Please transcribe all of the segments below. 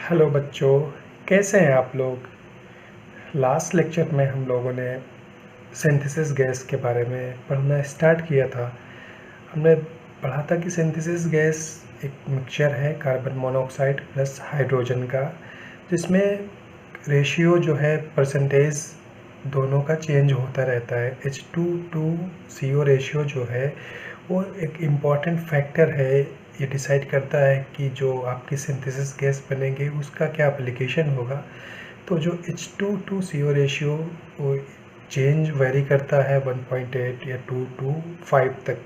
Hello बच्चों, कैसे हैं आप लोग। लास्ट लेक्चर में हम लोगों ने सिंथेसिस गैस के बारे में पढ़ना स्टार्ट किया था। हमने पढ़ा था कि सिंथेसिस गैस एक मिक्सचर है कार्बन मोनोऑक्साइड प्लस हाइड्रोजन का, जिसमें रेशियो जो है परसेंटेज दोनों का चेंज होता रहता है। H2 to CO रेशियो जो है वो एक इम्पॉर्टेंट फैक्टर है। ये डिसाइड करता है कि जो आपकी सिंथेसिस गैस बनेगी उसका क्या एप्लीकेशन होगा। तो जो H2 to CO रेशियो वो चेंज वेरी करता है 1.8 या 2 to 5 तक।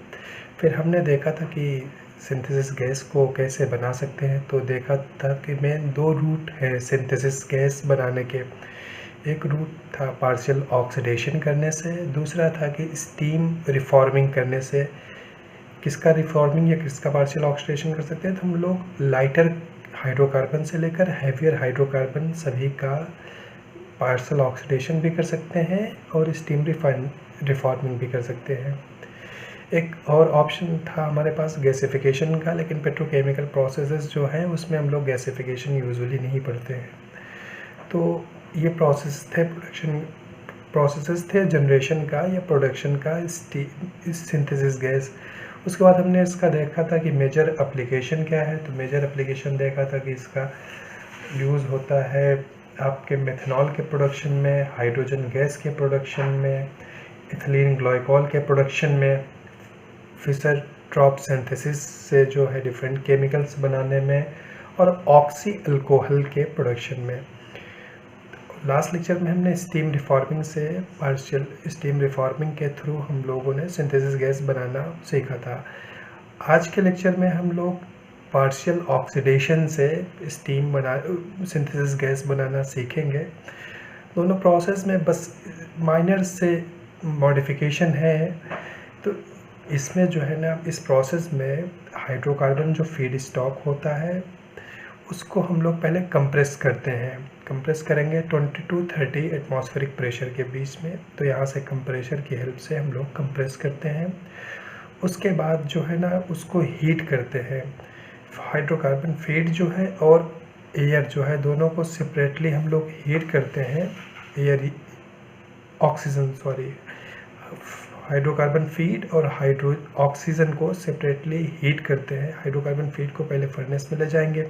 फिर हमने देखा था कि सिंथेसिस गैस को कैसे बना सकते हैं। तो देखा था कि मेन दो रूट है सिंथेसिस गैस बनाने के। एक रूट था पार्शियल ऑक्सीडेशन करने से, दूसरा था कि स्टीम रिफॉर्मिंग करने से। किसका रिफॉर्मिंग या किसका पार्शियल ऑक्सीडेशन कर सकते हैं, तो हम लोग लाइटर हाइड्रोकार्बन से लेकर हैवियर हाइड्रोकार्बन सभी का पार्शियल ऑक्सीडेशन भी कर सकते हैं और स्टीम रिफॉर्मिंग भी कर सकते हैं। एक और ऑप्शन था हमारे पास गैसिफिकेशन का, लेकिन पेट्रोकेमिकल प्रोसेसेस जो हैं उसमें हम लोग गैसिफिकेशन यूजुअली नहीं पढ़ते हैं। तो ये प्रोसेसेस थे जनरेशन का या प्रोडक्शन का सिंथेसिस गैस। उसके बाद हमने इसका देखा था कि मेजर एप्लीकेशन क्या है। तो मेजर एप्लीकेशन देखा था कि इसका यूज़ होता है आपके मेथनॉल के प्रोडक्शन में, हाइड्रोजन गैस के प्रोडक्शन में, इथिलीन ग्लाइकॉल के प्रोडक्शन में, फिशर ट्रॉप सिंथेसिस से जो है डिफरेंट केमिकल्स बनाने में, और ऑक्सी अल्कोहल के प्रोडक्शन में। लास्ट लेक्चर में हमने स्टीम रिफॉर्मिंग से पार्शियल स्टीम रिफॉर्मिंग के थ्रू हम लोगों ने सिंथेसिस गैस बनाना सीखा था। आज के लेक्चर में हम लोग पार्शियल ऑक्सीडेशन से सिंथेसिस गैस बनाना सीखेंगे। दोनों प्रोसेस में बस माइनर से मॉडिफिकेशन है। तो इसमें जो है ना, इस प्रोसेस में हाइड्रोकार्बन जो फीड स्टॉक होता है उसको हम लोग पहले कंप्रेस करते हैं। कंप्रेस करेंगे 20 to 30 एटमॉस्फेरिक प्रेशर के बीच में। तो यहाँ से कंप्रेशर की हेल्प से हम लोग कंप्रेस करते हैं। उसके बाद जो है ना उसको हीट करते हैं। हाइड्रोकार्बन फीड जो है और एयर जो है दोनों को सेपरेटली हम लोग हीट करते हैं। हाइड्रोकार्बन फीड और ऑक्सीजन को सेपरेटली हीट करते हैं। हाइड्रोकार्बन फीड को पहले फर्नेस में ले जाएंगे।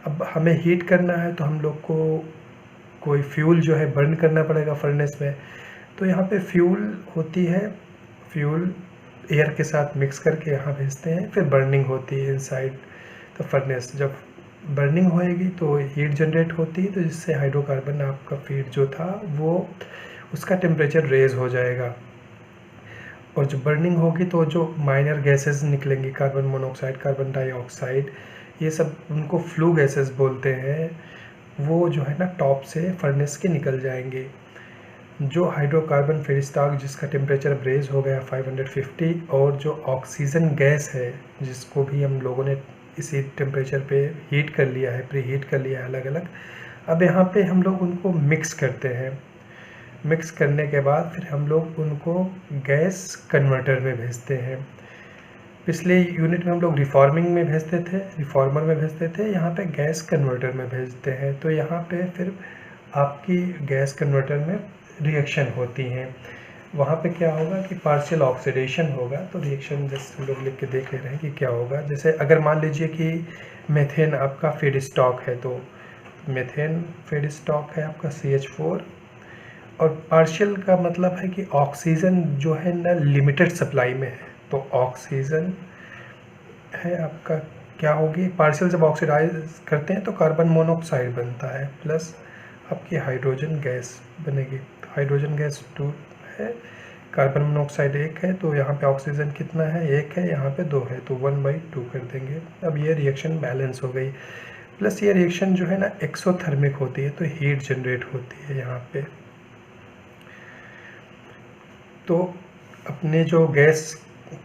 अब हमें हीट करना है तो हम लोग को कोई फ्यूल जो है बर्न करना पड़ेगा फर्नेस में। तो यहाँ पे फ्यूल होती है, फ्यूल एयर के साथ मिक्स करके यहाँ भेजते हैं। फिर बर्निंग होती है इनसाइड द फर्नेस। जब बर्निंग होएगी तो हीट जनरेट होती है, तो जिससे हाइड्रोकार्बन आपका फीड जो था वो उसका टेम्परेचर रेज हो जाएगा। और जब बर्निंग होगी तो जो माइनर गैसेस निकलेंगी, कार्बन मोनोऑक्साइड, कार्बन डाइऑक्साइड, ये सब उनको फ्लू गैसेस बोलते हैं। वो जो है ना टॉप से फर्नेस के निकल जाएंगे। जो हाइड्रोकार्बन फीडस्टॉक जिसका टेम्परेचर रेज हो गया 550, और जो ऑक्सीजन गैस है जिसको भी हम लोगों ने इसी टेम्परेचर पे हीट कर लिया है, प्री हीट कर लिया है अलग अलग। अब यहाँ पे हम लोग उनको मिक्स करते हैं। मिक्स करने के बाद फिर हम लोग उनको गैस कन्वर्टर में भेजते हैं। पिछले यूनिट में हम लोग रिफॉर्मिंग में भेजते थे, रिफॉर्मर में भेजते थे, यहाँ पे गैस कन्वर्टर में भेजते हैं। तो यहाँ पे फिर आपकी गैस कन्वर्टर में रिएक्शन होती हैं। वहाँ पे क्या होगा कि पार्शियल ऑक्सीडेशन होगा। तो रिएक्शन जैसे हम लोग लिख के देख ले रहे हैं कि क्या होगा। जैसे अगर मान लीजिए कि मेथेन आपका फीड स्टॉक है, तो मेथेन फीड स्टॉक है आपका CH4, और पार्शियल का मतलब है कि ऑक्सीजन जो है ना लिमिटेड सप्लाई में है। तो ऑक्सीजन है आपका क्या होगी, पार्शियल जब ऑक्सीडाइज करते हैं तो कार्बन मोनोऑक्साइड बनता है, प्लस आपकी हाइड्रोजन गैस बनेगी। हाइड्रोजन गैस 2 है, कार्बन मोनोऑक्साइड 1 है, तो यहाँ पे ऑक्सीजन कितना है, 1 है, यहाँ पे 2 है, तो 1/2 कर देंगे। अब ये रिएक्शन बैलेंस हो गई। प्लस ये रिएक्शन जो है ना एक्सोथर्मिक होती है, तो हीट जनरेट होती है यहाँ पे। तो अपने जो गैस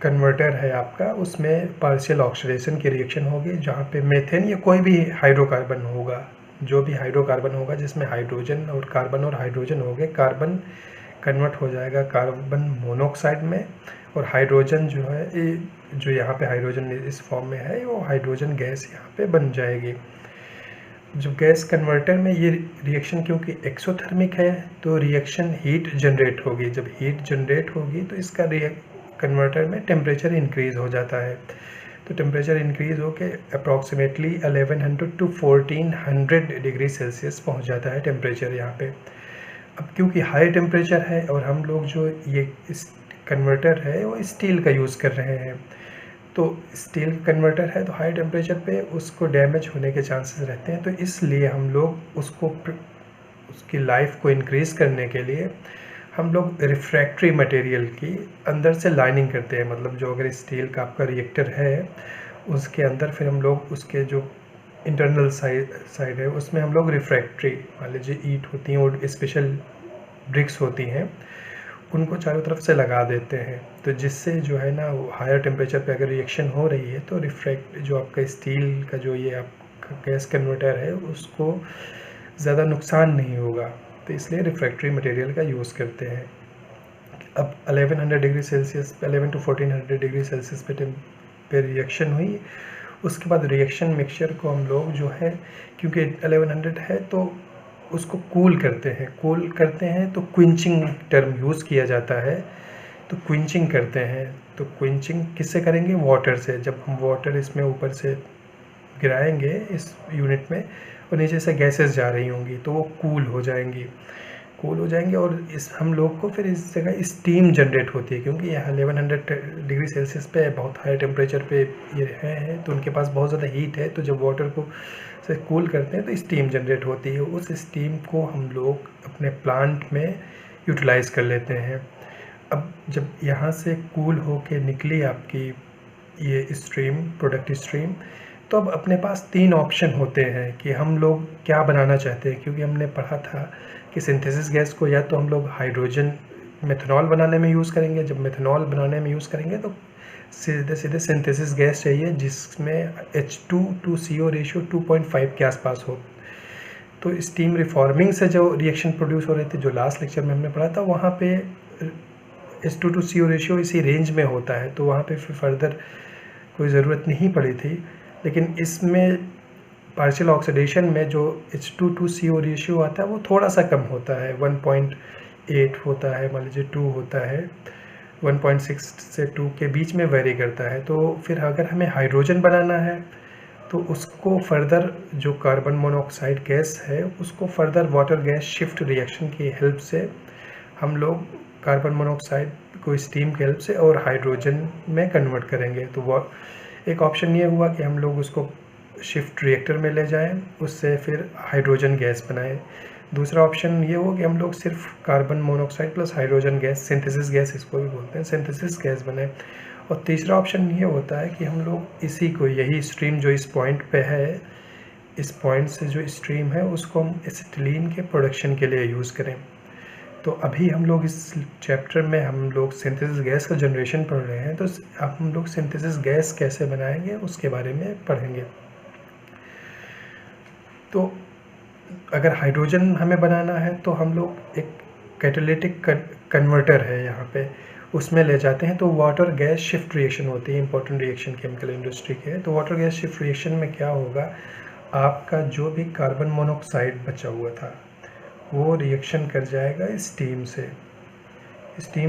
कन्वर्टर है आपका उसमें पार्शियल ऑक्सीडेशन की रिएक्शन होगी, जहाँ पे मेथेन या कोई भी हाइड्रोकार्बन होगा, जो भी हाइड्रोकार्बन होगा जिसमें हाइड्रोजन और हाइड्रोजन हो गए, कार्बन कन्वर्ट हो जाएगा कार्बन मोनोऑक्साइड में, और हाइड्रोजन जो है जो यहाँ पे हाइड्रोजन इस फॉर्म में है वो हाइड्रोजन गैस यहाँ पे बन जाएगी। जब गैस कन्वर्टर में ये रिएक्शन क्योंकि एक्सोथर्मिक है तो रिएक्शन हीट जनरेट होगी। जब हीट जनरेट होगी तो इसका कन्वर्टर में टेम्परेचर इंक्रीज़ हो जाता है। तो टेम्परेचर इंक्रीज़ होके अप्रॉक्सीमेटली 1100 टू 1400 डिग्री सेल्सियस पहुंच जाता है टेम्परेचर यहाँ पे। अब क्योंकि हाई टेम्परेचर है और हम लोग जो ये इस कन्वर्टर है वो स्टील का यूज़ कर रहे हैं, तो स्टील कन्वर्टर है तो हाई टेम्परेचर पे उसको डैमेज होने के चांसेस रहते हैं। तो इसलिए हम लोग उसकी लाइफ को इंक्रीज़ करने के लिए हम लोग रिफ्रैक्टरी मटेरियल की अंदर से लाइनिंग करते हैं। मतलब जो अगर स्टील का आपका रिएक्टर है उसके अंदर फिर हम लोग उसके जो इंटरनल साइड है उसमें हम लोग रिफ्रैक्टरी, मान लीजिए ईंट होती हैं और स्पेशल ब्रिक्स होती हैं, उनको चारों तरफ से लगा देते हैं। तो जिससे जो है ना वो हायर टेम्परेचर पे अगर रिएक्शन हो रही है तो जो आपका स्टील का जो ये आपका गैस कन्वर्टर है उसको ज़्यादा नुकसान नहीं होगा। तो इसलिए रिफ्रैक्टरी मटेरियल का यूज़ करते हैं। अब 1100 degree celsius 11 to 1400 degree celsius पे रिएक्शन हुई। उसके बाद रिएक्शन मिक्सचर को हम लोग जो है, क्योंकि 1100 है तो उसको कूल करते हैं तो क्विंचिंग टर्म यूज़ किया जाता है। तो क्विंचिंग करते हैं, तो क्विंचिंग किससे करेंगे? वाटर से। जब हम वाटर इसमें ऊपर से गिराएंगे इस यूनिट में और नीचे से गैसेस जा रही होंगी तो वो कूल हो जाएंगी और इस हम लोग को फिर इस जगह स्टीम जनरेट होती है, क्योंकि यह 1100 डिग्री सेल्सियस पे बहुत हाई टेम्परेचर पे ये है तो उनके पास बहुत ज़्यादा हीट है। तो जब वाटर को से कूल करते हैं तो स्टीम जनरेट होती है। उस स्टीम को हम लोग अपने प्लांट में यूटिलाइज़ कर लेते हैं। अब जब यहाँ से कूल होके निकली आपकी ये स्ट्रीम, प्रोडक्ट स्ट्रीम, तो अब अपने पास 3 ऑप्शन होते हैं कि हम लोग क्या बनाना चाहते हैं। क्योंकि हमने पढ़ा था कि सिंथेसिस गैस को या तो हम लोग हाइड्रोजन मेथनॉल बनाने में यूज़ करेंगे, जब मेथनॉल बनाने में यूज़ करेंगे तो सीधे सिंथेसिस गैस चाहिए जिसमें H2 to CO रेशियो 2.5 के आसपास हो। तो स्टीम रिफॉर्मिंग से जो रिएक्शन प्रोड्यूस हो रही थी, जो लास्ट लेक्चर में हमने पढ़ा था, वहाँ पे H2 to CO रेशियो इसी रेंज में होता है, तो वहाँ पे फिर फर्दर कोई ज़रूरत नहीं पड़ी थी। लेकिन इसमें पार्शियल ऑक्सीडेशन में जो H2 to CO रेशियो आता है वो थोड़ा सा कम होता है, 1.8 होता है, मान लीजिए 2 होता है, 1.6 से 2 के बीच में वेरी करता है। तो फिर अगर हमें हाइड्रोजन बनाना है तो उसको फर्दर जो कार्बन मोनोऑक्साइड गैस है उसको further water gas shift reaction की हेल्प से हम लोग कार्बन मोनोऑक्साइड को स्टीम की हेल्प से और हाइड्रोजन में कन्वर्ट करेंगे। तो वो एक ऑप्शन ये हुआ कि हम लोग उसको शिफ्ट रिएक्टर में ले जाएं, उससे फिर हाइड्रोजन गैस बनाएं। दूसरा ऑप्शन ये हो कि हम लोग सिर्फ carbon monoxide plus hydrogen gas, synthesis gas इसको भी बोलते हैं, सिंथेसिस गैस बनाएं। और तीसरा ऑप्शन ये होता है कि हम लोग इसी को, यही स्ट्रीम जो इस पॉइंट पे है, इस पॉइंट से जो स्ट्रीम है उसको हम एसिटिलीन के प्रोडक्शन के लिए यूज़ करें। तो अभी हम लोग इस चैप्टर में हम लोग सिंथेसिस गैस का जनरेशन पढ़ रहे हैं, तो अब हम लोग सिंथेसिस गैस कैसे बनाएंगे उसके बारे में पढ़ेंगे। तो अगर हाइड्रोजन हमें बनाना है तो हम लोग एक कैटालिटिक कन्वर्टर है यहाँ पे, उसमें ले जाते हैं। तो वाटर गैस शिफ्ट रिएक्शन होती है, इंपॉर्टेंट रिएक्शन केमिकल इंडस्ट्री के। तो वाटर गैस शिफ्ट रिएक्शन में क्या होगा, आपका जो भी कार्बन मोनोऑक्साइड बचा हुआ था वो रिएक्शन कर जाएगा स्टीम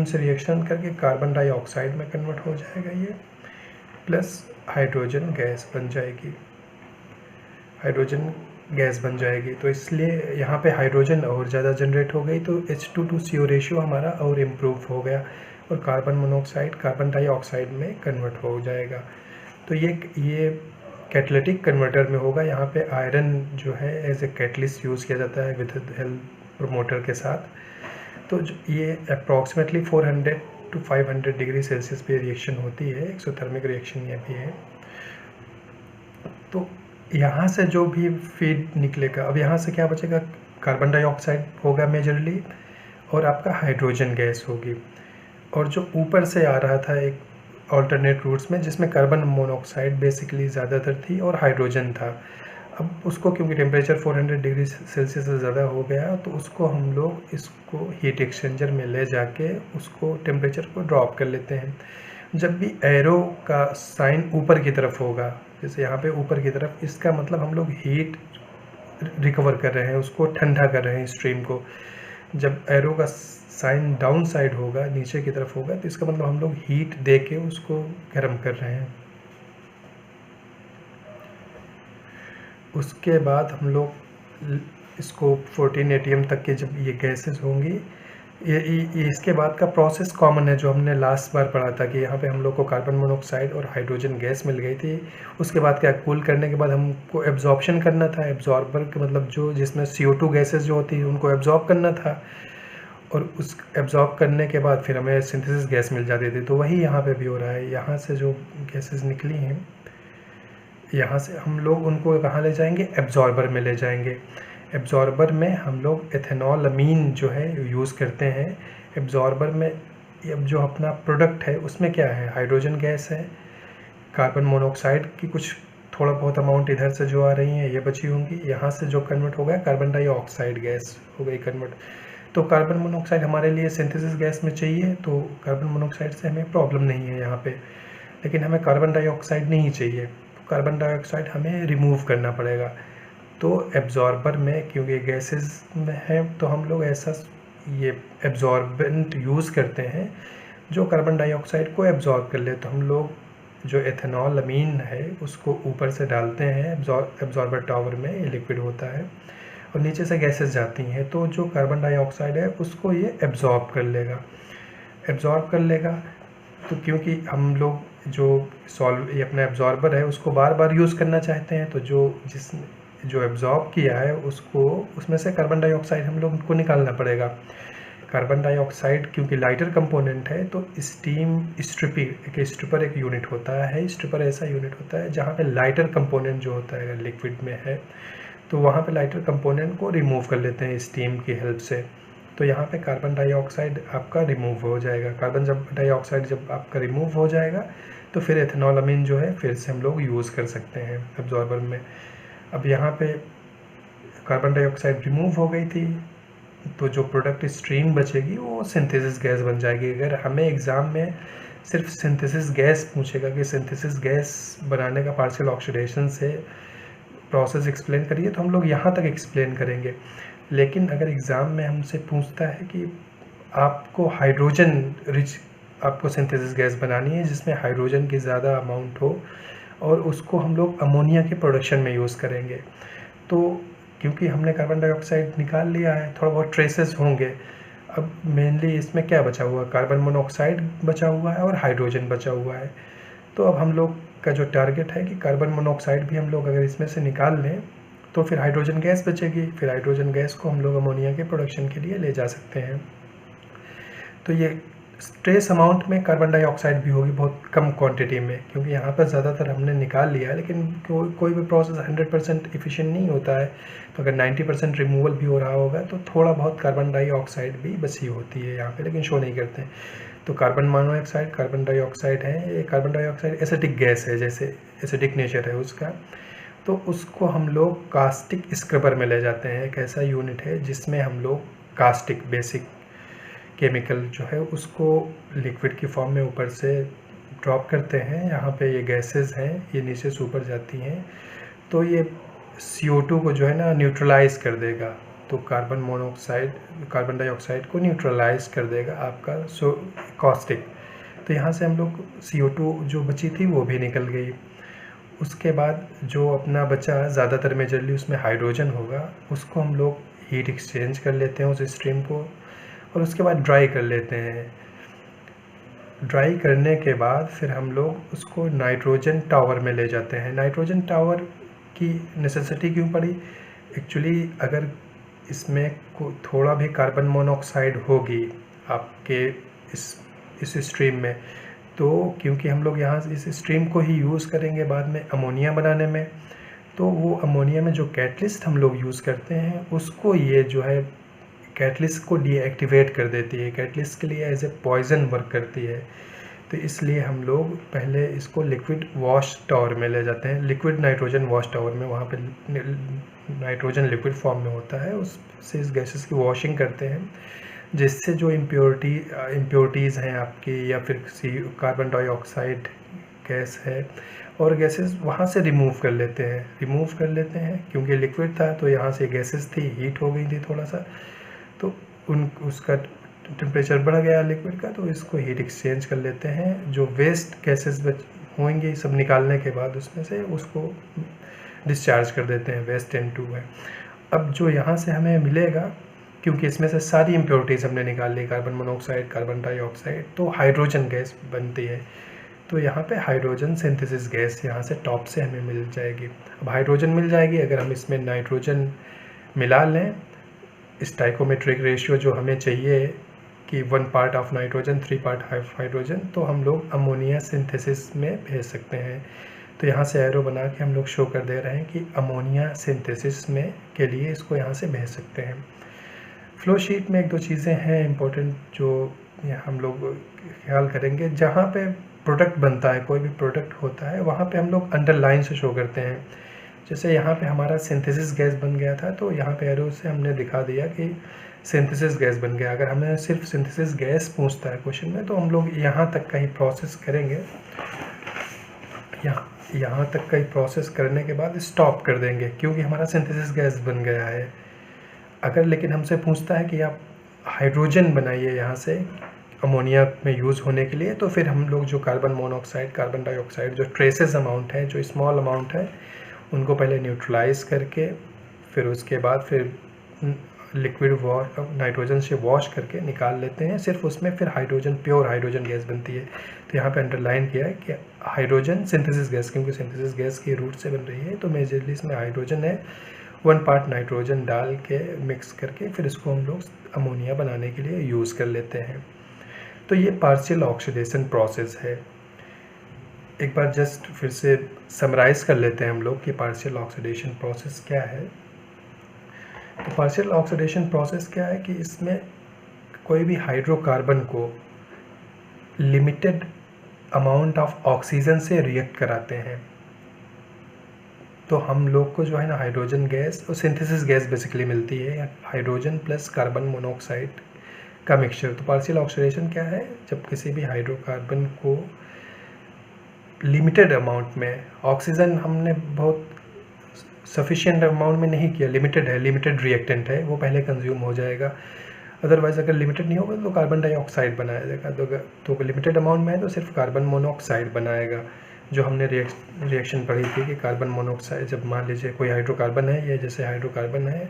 से रिएक्शन करके कार्बन डाइऑक्साइड में कन्वर्ट हो जाएगा ये, प्लस हाइड्रोजन गैस बन जाएगी। तो इसलिए यहाँ पे हाइड्रोजन और ज़्यादा जनरेट हो गई, तो H2 to CO रेशियो हमारा और इम्प्रूव हो गया और कार्बन मोनोऑक्साइड कार्बन डाइऑक्साइड में कन्वर्ट हो जाएगा। तो ये कैटलिटिक कन्वर्टर में होगा। यहाँ पे आयरन जो है एज ए कैटलिस्ट यूज़ किया जाता है विद हेल्प प्रोमोटर के साथ। तो ये अप्रॉक्सीमेटली 400 to 500 डिग्री सेल्सियस पे रिएक्शन होती है, एक्सोथर्मिक रिएक्शन ये भी है। तो यहाँ से जो भी फीड निकलेगा, अब यहाँ से क्या बचेगा, कार्बन डाइऑक्साइड होगा मेजरली और आपका हाइड्रोजन गैस होगी। और जो ऊपर से आ रहा था एक ऑल्टरनेट रूट्स में, जिसमें कार्बन मोनोऑक्साइड बेसिकली ज़्यादातर थी और हाइड्रोजन था, अब उसको क्योंकि टेम्परेचर 400 डिग्री सेल्सियस से ज़्यादा हो गया तो उसको हम लोग इसको हीट एक्सचेंजर में ले जाके उसको टेम्परेचर को ड्रॉप कर लेते हैं। जब भी एरो का साइन ऊपर की तरफ होगा, जैसे यहाँ पे ऊपर की तरफ, इसका मतलब हम लोग हीट रिकवर कर रहे हैं, उसको ठंडा कर रहे हैं स्ट्रीम को। जब एरो का साइन डाउन साइड होगा, नीचे की तरफ होगा, तो इसका मतलब हम लोग हीट दे के उसको गर्म कर रहे हैं। उसके बाद हम लोग इसको 14 ATM तक के जब ये गैसेस होंगी, ये इसके बाद का प्रोसेस कॉमन है जो हमने लास्ट बार पढ़ा था कि यहाँ पे हम लोग को कार्बन मोनोऑक्साइड और हाइड्रोजन गैस मिल गई थी। उसके बाद क्या, कूल करने के बाद हमको एब्जॉर्प्शन करना था। एब्जॉर्बर का मतलब जो जिसमें CO2 गैसेस जो होती है उनको एब्जॉर्ब करना था, और उस एब्जॉर्ब करने के बाद फिर हमें सिंथेसिस गैस मिल जाती थी। तो वही यहाँ पे भी हो रहा है। यहाँ से जो गैसेस निकली हैं, यहाँ से हम लोग उनको कहाँ ले जाएंगे, एब्जॉर्बर में ले जाएंगे। एब्जॉर्बर में हम लोग एथेनॉलमीन जो है यूज़ करते हैं। एब्जॉर्बर में अब जो अपना प्रोडक्ट है उसमें क्या है, हाइड्रोजन गैस है, कार्बन मोनोऑक्साइड की कुछ थोड़ा बहुत अमाउंट इधर से जो आ रही हैं ये बची होंगी। यहाँ से जो कन्वर्ट हो गया कार्बन डाइऑक्साइड गैस हो गई कन्वर्ट। तो कार्बन मोनोऑक्साइड हमारे लिए सिंथेसिस गैस में चाहिए, तो कार्बन मोनोऑक्साइड से हमें प्रॉब्लम नहीं है यहाँ पे। लेकिन हमें कार्बन डाइऑक्साइड नहीं चाहिए, तो कार्बन डाइऑक्साइड हमें रिमूव करना पड़ेगा। तो एब्जॉर्बर में क्योंकि गैसेस में है, तो हम लोग ऐसा ये एब्जॉर्बेंट यूज़ करते हैं जो कार्बन डाइऑक्साइड को एब्जॉर्ब कर ले। तो हम लोग जो एथेनॉलमीन है उसको ऊपर से डालते हैं एब्जॉर्बर टावर में, ये लिक्विड होता है, और नीचे से गैसेस जाती हैं। तो जो कार्बन डाइऑक्साइड है उसको ये एब्जॉर्ब कर लेगा। तो क्योंकि हम लोग ये अपना एब्जॉर्बर है उसको बार बार यूज़ करना चाहते हैं, तो जो एब्जॉर्ब किया है उसको, उसमें से कार्बन डाइऑक्साइड हम लोग को निकालना पड़ेगा। कार्बन डाइऑक्साइड क्योंकि लाइटर कंपोनेंट है, तो स्ट्रिपर एक यूनिट होता है। स्ट्रिपर ऐसा यूनिट होता है जहाँ पे लाइटर कंपोनेंट जो होता है अगर लिक्विड में है, तो वहाँ पे लाइटर कंपोनेंट को रिमूव कर लेते हैं स्टीम की हेल्प से। तो यहाँ पे कार्बन डाइऑक्साइड आपका रिमूव हो जाएगा। कार्बन डाइऑक्साइड जब आपका रिमूव हो जाएगा, तो फिर एथेनॉलमीन जो है फिर से हम लोग यूज़ कर सकते हैं एब्जॉर्बर में। अब यहाँ पे कार्बन डाइऑक्साइड रिमूव हो गई थी, तो जो प्रोडक्ट स्ट्रीम बचेगी वो सिंथेसिस गैस बन जाएगी। अगर हमें एग्ज़ाम में सिर्फ सिंथेसिस गैस पूछेगा कि सिंथेसिस गैस बनाने का पार्शियल ऑक्सीडेशन से प्रोसेस एक्सप्लेन करिए, तो हम लोग यहाँ तक एक्सप्लेन करेंगे। लेकिन अगर एग्ज़ाम में हमसे पूछता है कि आपको हाइड्रोजन रिच आपको सिंथेसिस गैस बनानी है जिसमें हाइड्रोजन की ज़्यादा अमाउंट हो, और उसको हम लोग अमोनिया के प्रोडक्शन में यूज़ करेंगे, तो क्योंकि हमने कार्बन डाइऑक्साइड निकाल लिया है, थोड़ा बहुत ट्रेसेस होंगे। अब मेनली इसमें क्या बचा हुआ, कार्बन मोनोऑक्साइड बचा हुआ है और हाइड्रोजन बचा हुआ है। तो अब हम लोग का जो टारगेट है कि कार्बन मोनोऑक्साइड भी हम लोग अगर इसमें से निकाल लें तो फिर हाइड्रोजन गैस बचेगी। फिर हाइड्रोजन गैस को हम लोग अमोनिया के प्रोडक्शन के लिए ले जा सकते हैं। तो ये ट्रेस अमाउंट में कार्बन डाइऑक्साइड भी होगी, बहुत कम क्वांटिटी में, क्योंकि यहाँ पर ज़्यादातर हमने निकाल लिया है। लेकिन कोई भी प्रोसेस 100% एफिशिएंट नहीं होता है, तो अगर 90% रिमूवल भी हो रहा होगा तो थोड़ा बहुत कार्बन डाइऑक्साइड भी बची होती है यहाँ पे, लेकिन शो नहीं करते। तो कार्बन मोनोऑक्साइड, कार्बन डाइऑक्साइड है, ये कार्बन डाइऑक्साइड एसिडिक गैस है, जैसे एसिडिक नेचर है उसका। तो उसको हम लोग कास्टिक स्क्रबर में ले जाते हैं। एक ऐसा यूनिट है जिसमें हम लोग कास्टिक बेसिक केमिकल जो है उसको लिक्विड की फॉर्म में ऊपर से ड्रॉप करते हैं। यहाँ पे ये गैसेस हैं, ये नीचे से ऊपर जाती हैं, तो ये CO2 को जो है ना न्यूट्रलाइज कर देगा। तो कार्बन डाइऑक्साइड को न्यूट्रलाइज कर देगा आपका कास्टिक। तो यहाँ से हम लोग CO2 जो बची थी वो भी निकल गई। उसके बाद जो अपना बचा, ज़्यादातर मेजरली उसमें हाइड्रोजन होगा, उसको हम लोग हीट एक्सचेंज कर लेते हैं उस स्ट्रीम को, और उसके बाद ड्राई कर लेते हैं। ड्राई करने के बाद फिर हम लोग उसको नाइट्रोजन टावर में ले जाते हैं। नाइट्रोजन टावर की नेसेसिटी क्यों पड़ी? एक्चुअली अगर इसमें थोड़ा भी कार्बन मोनोऑक्साइड होगी आपके इस स्ट्रीम में, तो क्योंकि हम लोग यहाँ इस स्ट्रीम को ही यूज़ करेंगे बाद में अमोनिया बनाने में, तो वो अमोनिया में जो कैटलिस्ट हम लोग यूज़ करते हैं उसको ये जो है कैटलिस्ट को डीएक्टिवेट कर देती है। कैटलिस्ट के लिए एज ए पॉइजन वर्क करती है। तो इसलिए हम लोग पहले इसको लिक्विड वॉश टावर में ले जाते हैं, लिक्विड नाइट्रोजन वॉश टावर में। वहाँ पे नाइट्रोजन लिक्विड फॉर्म में होता है, उससे इस गैसेस की वॉशिंग करते हैं, जिससे जो इम्प्योरिटीज़ हैं आपकी, या फिर कार्बन डाइऑक्साइड गैस है, और गैसेस वहाँ से रिमूव कर लेते हैं क्योंकि लिक्विड था तो यहाँ से गैसेस थी, हीट हो गई थी थोड़ा सा, तो उसका टेम्परेचर बढ़ गया लिक्विड का, तो इसको हीट एक्सचेंज कर लेते हैं। जो वेस्ट गैसेस होंगे सब निकालने के बाद उसमें से उसको डिस्चार्ज कर देते हैं, वेस्ट N2 है। अब जो यहाँ से हमें मिलेगा, क्योंकि इसमें से सारी इम्प्योरिटीज़ हमने निकाल ली, कार्बन मोनोऑक्साइड, कार्बन डाइऑक्साइड, तो हाइड्रोजन गैस बनती है। तो यहाँ पे हाइड्रोजन सिंथेसिस गैस यहाँ से टॉप से हमें मिल जाएगी। अब हाइड्रोजन मिल जाएगी, अगर हम इसमें नाइट्रोजन मिला लें, स्टाइकोमेट्रिक रेशियो जो हमें चाहिए कि 1 part of nitrogen 3 part hydrogen, तो हम लोग अमोनिया सिंथेसिस में भेज सकते हैं। तो यहाँ से एरो बना के हम लोग शो कर दे रहे हैं कि अमोनिया सिंथेसिस में के लिए इसको यहाँ से भेज सकते हैं। फ्लो शीट में 1-2 चीज़ें हैं इम्पोर्टेंट जो हम लोग ख्याल करेंगे। जहाँ पे प्रोडक्ट बनता है, कोई भी प्रोडक्ट होता है, वहाँ पे हम लोग अंडरलाइन से शो करते हैं। जैसे यहाँ पे हमारा सिंथेसिस गैस बन गया था, तो यहाँ पे एरो से हमने दिखा दिया कि सिंथेसिस गैस बन गया। अगर हमें सिर्फ सिंथेसिस गैस पूछता है क्वेश्चन में, तो हम लोग यहाँ तक का ही प्रोसेस करेंगे, यहाँ तक का ही प्रोसेस करने के बाद स्टॉप कर देंगे, क्योंकि हमारा सिंथेसिस गैस बन गया है। अगर लेकिन हमसे पूछता है कि आप हाइड्रोजन बनाइए यहाँ से अमोनिया में यूज़ होने के लिए, तो फिर हम लोग जो कार्बन मोनोऑक्साइड, कार्बन डाइऑक्साइड जो ट्रेसेस अमाउंट है, जो स्मॉल अमाउंट है, उनको पहले न्यूट्रलाइज करके फिर उसके बाद फिर लिक्विड नाइट्रोजन से वॉश करके निकाल लेते हैं। सिर्फ उसमें फिर हाइड्रोजन, प्योर हाइड्रोजन गैस बनती है। तो यहाँ पे अंडरलाइन किया है कि हाइड्रोजन सिंथेसिस गैस, क्योंकि सिंथेसिस गैस की रूट से बन रही है, तो मेजरली इसमें हाइड्रोजन है। 1 पार्ट नाइट्रोजन डाल के मिक्स करके फिर इसको हम लोग अमोनिया बनाने के लिए यूज़ कर लेते हैं। तो ये पार्शियल ऑक्सीडेशन प्रोसेस है। एक बार जस्ट फिर से समराइज़ कर लेते हैं हम लोग कि पार्शियल ऑक्सीडेशन प्रोसेस क्या है। तो पार्शियल ऑक्सीडेशन प्रोसेस क्या है कि इसमें कोई भी हाइड्रोकार्बन को लिमिटेड अमाउंट ऑफ ऑक्सीजन से रिएक्ट कराते हैं। तो हम लोग को जो है ना हाइड्रोजन गैस और सिंथेसिस गैस बेसिकली मिलती है, हाइड्रोजन प्लस कार्बन मोनोऑक्साइड का मिक्सचर। तो पार्शियल ऑक्सीडेशन क्या है? जब किसी भी हाइड्रोकार्बन को लिमिटेड अमाउंट में, ऑक्सीजन हमने बहुत सफिशिएंट अमाउंट में नहीं किया, लिमिटेड है, लिमिटेड रिएक्टेंट है, वो पहले कंज्यूम हो जाएगा। अदरवाइज़ अगर लिमिटेड नहीं होगा तो कार्बन डाइऑक्साइड बनाया जाएगा। तो लिमिटेड अमाउंट में है तो सिर्फ कार्बन मोनोऑक्साइड बनाएगा। जो हमने रिएक्शन पढ़ी थी कि कार्बन मोनोऑक्साइड, जब मान लीजिए कोई हाइड्रोकार्बन है, या जैसे हाइड्रोकार्बन है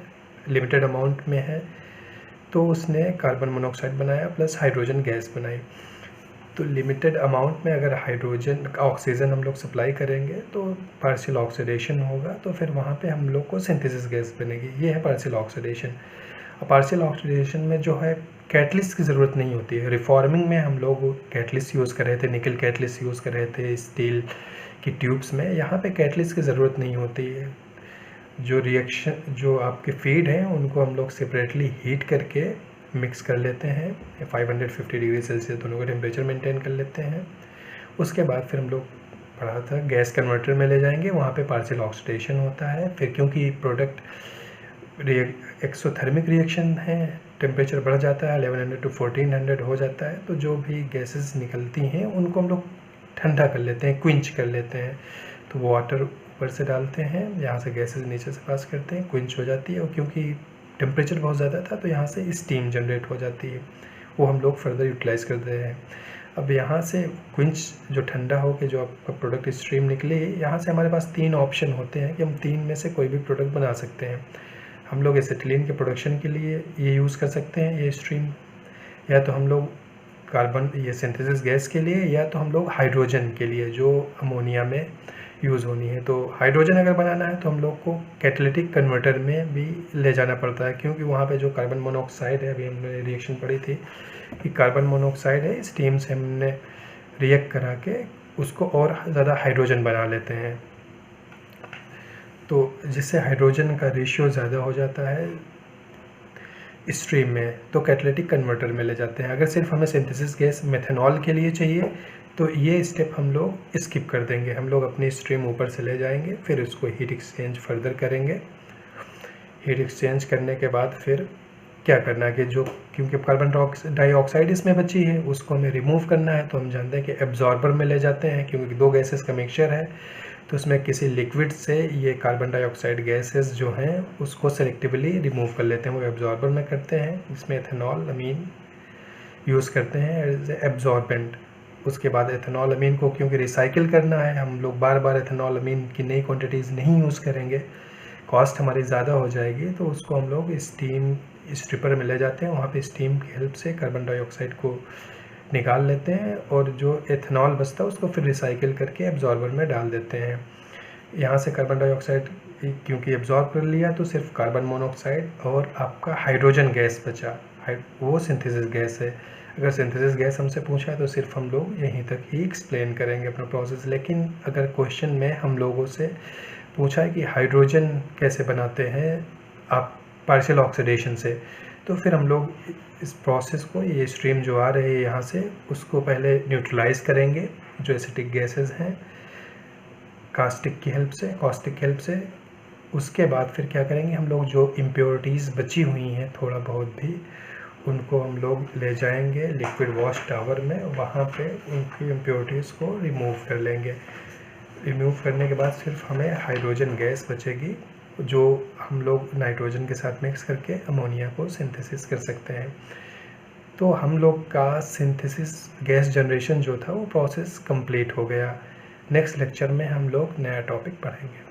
लिमिटेड अमाउंट में है, तो उसने कार्बन मोनोऑक्साइड बनाया प्लस हाइड्रोजन गैस बनाई। तो लिमिटेड अमाउंट में अगर हाइड्रोजन ऑक्सीजन हम लोग सप्लाई करेंगे तो पार्शियल ऑक्सीडेशन होगा, तो फिर वहाँ पे हम लोग को सिंथेसिस गैस बनेगी। ये है पार्शियल ऑक्सीडेशन। पार्शियल ऑक्सीडेशन में जो है कैटलिस्ट की ज़रूरत नहीं होती है। रिफॉर्मिंग में हम लोग कैटलिस्ट यूज़ कर रहे थे, निकल कैटलिस्ट यूज़ कर रहे थे स्टील की ट्यूब्स में। यहाँ पे कैटलिस्ट की ज़रूरत नहीं होती है। जो आपके फीड हैं उनको हम लोग सेपरेटली हीट करके मिक्स कर लेते हैं, 550 डिग्री सेल्सियस दोनों का टेम्परेचर मेंटेन कर लेते हैं। उसके बाद फिर हम लोग पढ़ा था गैस कन्वर्टर में ले जाएंगे, वहाँ पे पार्शियल ऑक्सीडेशन होता है। फिर क्योंकि प्रोडक्ट एक्सोथर्मिक रिएक्शन है, टेम्परेचर बढ़ जाता है, 1100 to 1400 हो जाता है, तो जो भी गैसेस निकलती हैं उनको हम लोग ठंडा कर लेते हैं, क्विंच कर लेते हैं। तो वाटर ऊपर से डालते हैं, यहाँ से गैसेस नीचे से पास करते हैं, क्विंच हो जाती है। और क्योंकि टेम्परेचर बहुत ज़्यादा था तो यहाँ से स्टीम जनरेट हो जाती है, वो हम लोग फर्दर यूटिलाइज़ करते हैं। अब यहाँ से क्विंच जो ठंडा हो के जो आपका प्रोडक्ट स्ट्रीम निकले, यहाँ से हमारे पास 3 ऑप्शन होते हैं कि हम 3 में से कोई भी प्रोडक्ट बना सकते हैं। हम लोग एसिटिलीन के प्रोडक्शन के लिए ये यूज़ कर सकते हैं ये स्ट्रीम, या तो हम लोग कार्बन ये सिंथेसिस गैस के लिए, या तो हम लोग हाइड्रोजन के लिए जो अमोनिया में यूज़ होनी है। तो हाइड्रोजन अगर बनाना है तो हम लोग को कैटालिटिक कन्वर्टर में भी ले जाना पड़ता है, क्योंकि वहाँ पे जो कार्बन मोनोऑक्साइड है, अभी हमने रिएक्शन पढ़ी थी कि कार्बन मोनोऑक्साइड है, स्टीम से हमने रिएक्ट करा के उसको और ज़्यादा हाइड्रोजन बना लेते हैं, तो जिससे हाइड्रोजन का रेशियो ज़्यादा हो जाता है स्ट्रीम में, तो कैटालिटिक कन्वर्टर में ले जाते हैं। अगर सिर्फ हमें सिंथेसिस गैस मेथनॉल के लिए चाहिए तो ये स्टेप हम लोग स्किप कर देंगे। हम लोग अपनी स्ट्रीम ऊपर से ले जाएंगे, फिर उसको हीट एक्सचेंज फर्दर करेंगे। हीट एक्सचेंज करने के बाद फिर क्या करना है कि जो, क्योंकि कार्बन डाइऑक्साइड इसमें बची है उसको हमें रिमूव करना है, तो हम जानते हैं कि एब्जॉर्बर में ले जाते हैं, क्योंकि 2 गैसेस का मिक्सचर है, तो उसमें किसी लिक्विड से ये कार्बन डाइऑक्साइड गैसेस जो हैं उसको सेलेक्टिवली रिमूव कर लेते हैं, वो एब्जॉर्बर में करते हैं। इसमें एथेनॉल अमीन यूज़ करते हैं एज एब्जॉर्बेंट। उसके बाद एथेनॉल अमीन को क्योंकि रिसाइकिल करना है, हम लोग बार बार एथेनॉल अमीन की नई क्वांटिटीज़ नहीं यूज़ करेंगे, कॉस्ट हमारी ज़्यादा हो जाएगी, तो उसको हम लोग स्टीम स्ट्रिपर में ले जाते हैं, वहाँ पे स्टीम की हेल्प से कार्बन डाइऑक्साइड को निकाल लेते हैं और जो एथेनॉल बचता है उसको फिर रिसाइकिल करके एब्जॉर्बर में डाल देते हैं। यहाँ से कार्बन डाइऑक्साइड क्योंकि एब्जॉर्ब कर लिया तो सिर्फ कार्बन मोनोऑक्साइड और आपका हाइड्रोजन गैस बचा, वो सिंथेसिस गैस है। अगर सिंथेसिस गैस हमसे पूछा है तो सिर्फ हम लोग यहीं तक ही एक्सप्लेन करेंगे अपना प्रोसेस। लेकिन अगर क्वेश्चन में हम लोगों से पूछा है कि हाइड्रोजन कैसे बनाते हैं आप पार्शियल ऑक्सीडेशन से, तो फिर हम लोग इस प्रोसेस को, ये स्ट्रीम जो आ रही है यहाँ से, उसको पहले न्यूट्रलाइज करेंगे जो एसिटिक गैसेस हैं कास्टिक की हेल्प से। उसके बाद फिर क्या करेंगे, हम लोग जो इम्प्योरिटीज़ बची हुई हैं थोड़ा बहुत भी, उनको हम लोग ले जाएंगे लिक्विड वॉश टावर में, वहाँ पे उनकी इम्प्योरिटीज़ को रिमूव कर लेंगे। रिमूव करने के बाद सिर्फ हमें हाइड्रोजन गैस बचेगी जो हम लोग नाइट्रोजन के साथ मिक्स करके अमोनिया को सिंथेसिस कर सकते हैं। तो हम लोग का सिंथेसिस गैस जनरेशन जो था वो प्रोसेस कंप्लीट हो गया। नेक्स्ट लेक्चर में हम लोग नया टॉपिक पढ़ेंगे।